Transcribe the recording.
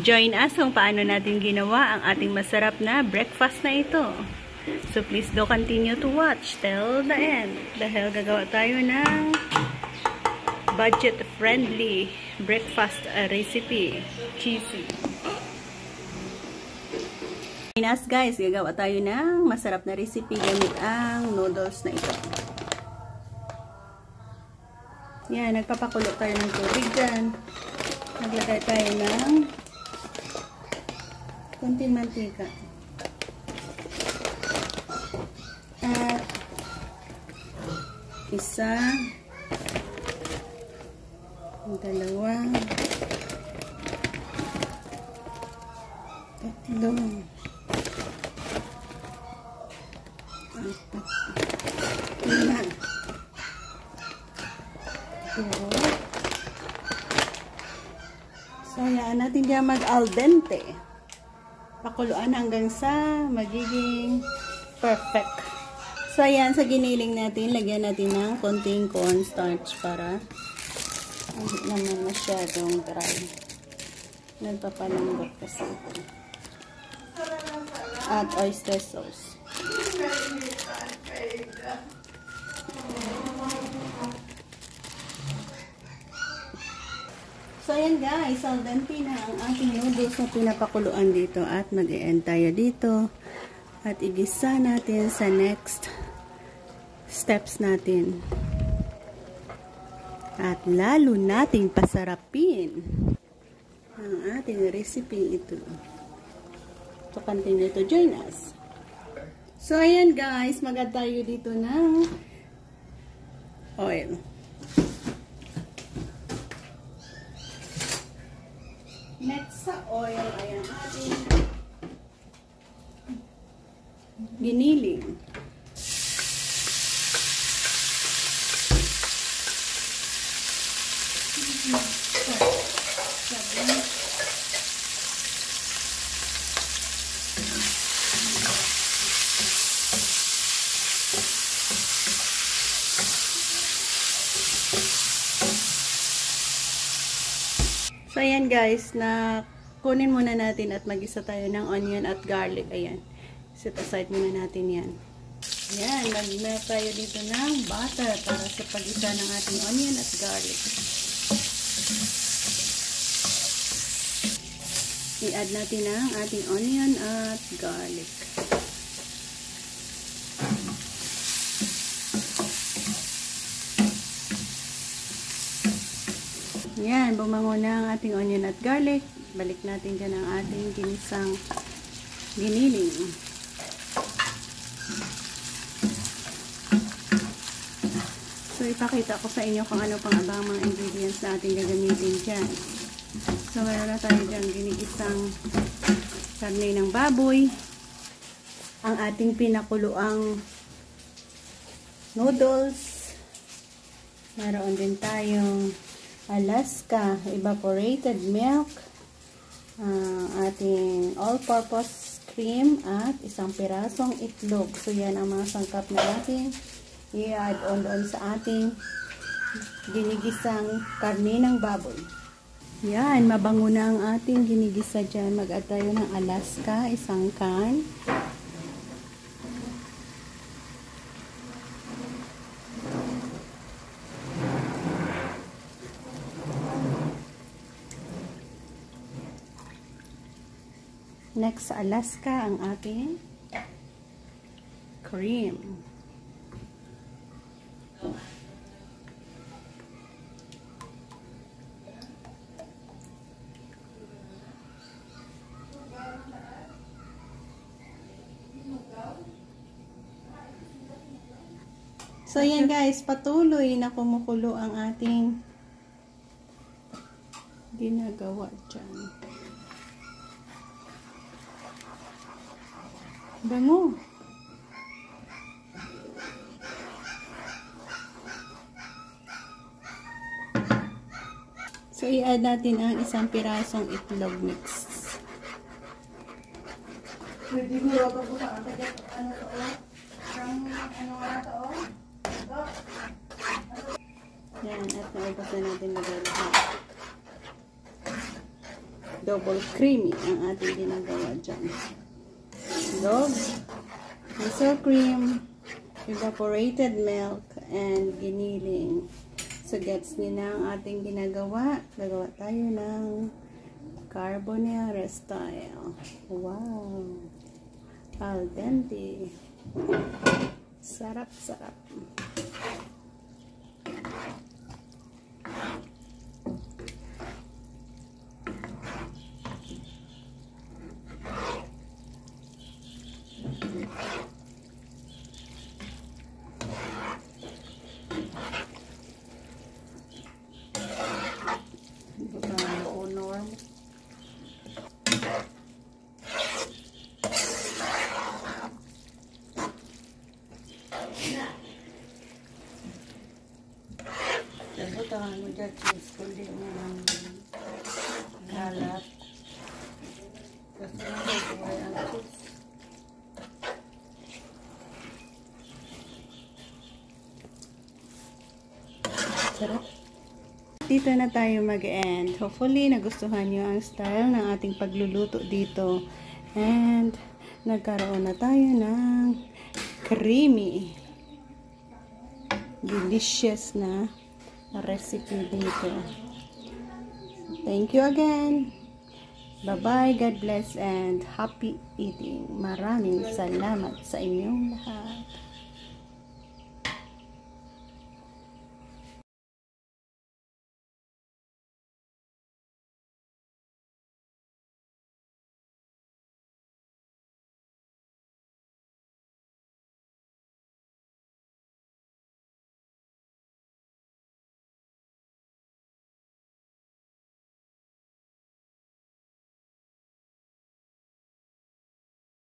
Join us kung paano natin ginawa ang ating masarap na breakfast na ito. So please do continue to watch till the end. Dahil gagawa tayo ng budget-friendly breakfast recipe. Cheesy. Join us guys, gagawa tayo ng masarap na recipe gamit ang noodles na ito. Yan, nagpapakulo tayo ng tubig dyan. Naglagay tayo ng konting mantika. At isa, dalawa, tatlo, apat, lima. So, hayaan natin dyan mag-al dente. Pakuluan hanggang sa magiging perfect. So, ayan, sa giniling natin, lagyan natin ng konting cornstarch para hindi naman masyadong dry. Nagpapalambot kasi ito. At oyster sauce. So, ayan guys, al dente na ang ating noodles na pinapakuluan dito at mag-e-end tayo dito at igisa natin sa next steps natin. At lalo nating pasarapin ang ating recipe ito. So, continue to join us. So, ayan guys, mag-add tayo dito ng oil. Next sa oil ay ang ating giniling. So, ayan guys, na kunin muna natin at mag-isa tayo ng onion at garlic. Ayan. Set aside muna natin yan. Ayan, mag-melt tayo dito ng butter para sa pag-isa ng ating onion at garlic. I-add natin ang ating onion at garlic. Yan, bumango na ang ating onion at garlic. Balik natin dyan ang ating ginisang giniling. So, ipakita ko sa inyo kung ano pang abang mga ingredients na ating gagamitin dyan. So, meron na tayo dyan ginigisang karne ng baboy. Ang ating pinakuluang noodles. Meron din tayong Alaska evaporated milk, ating all-purpose cream at isang pirasong itlog. So, yan ang mga sangkap na natin i-add on doon sa ating ginigisang karne ng baboy. Yan, mabango na ang ating ginigisa dyan. Mag-add tayo ng Alaska, isang can. Next sa Alaska, ang ating cream. So, yan guys, patuloy na kumukulo ang ating ginagawa dyan. Bango. So, i-add natin ang isang pirasong itlog mix. Pwede mo ito po sa atin. Ano to? Ano nga to? Yan, at naubos na natin lagay lahat. Double creamy ang ating ginagawa dyan. Dog, diesel cream, evaporated milk, and giniling. So, gets niyo na ang ating ginagawa. Gagawa tayo ng carbonara style. Wow! Al dente. Sarap, sarap. Tahan mo dyan, cheese, kundi mo ng kalat. Kasi nagaway ang cheese. Sarap. Dito na tayo mag-end. Hopefully, nagustuhan nyo ang style ng ating pagluluto dito. And, nagkaroon na tayo ng creamy, delicious na recipe dito. Thank you again. Bye-bye. God bless and happy eating. Maraming salamat sa inyong lahat.